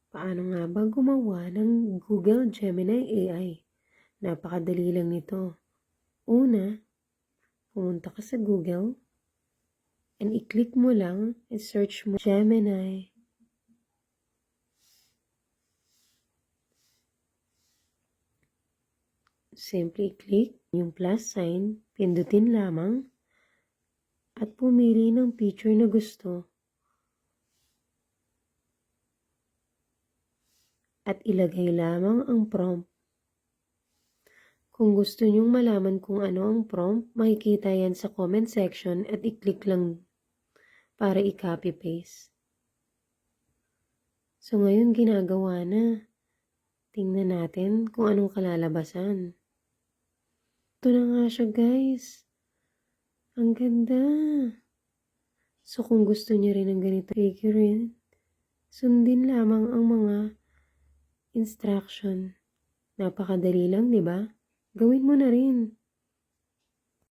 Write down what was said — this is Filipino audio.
Paano nga ba gumawa ng Google Gemini AI? Napakadali lang nito. Una, pumunta ka sa Google and i-click mo lang and search mo Gemini. Simply click yung plus sign, pindutin lamang at pumili ng picture na gusto. At ilagay lamang ang prompt. Kung gusto nyong malaman kung ano ang prompt, makikita yan sa comment section at i-click lang para i-copy paste. So ngayon ginagawa na. Tingnan natin kung anong kalalabasan. Ito na nga siya guys. Ang ganda. So kung gusto niyo rin ng ganito figurine, sundin lamang ang mga instruction. Napakadali lang, di ba? Gawin mo na rin.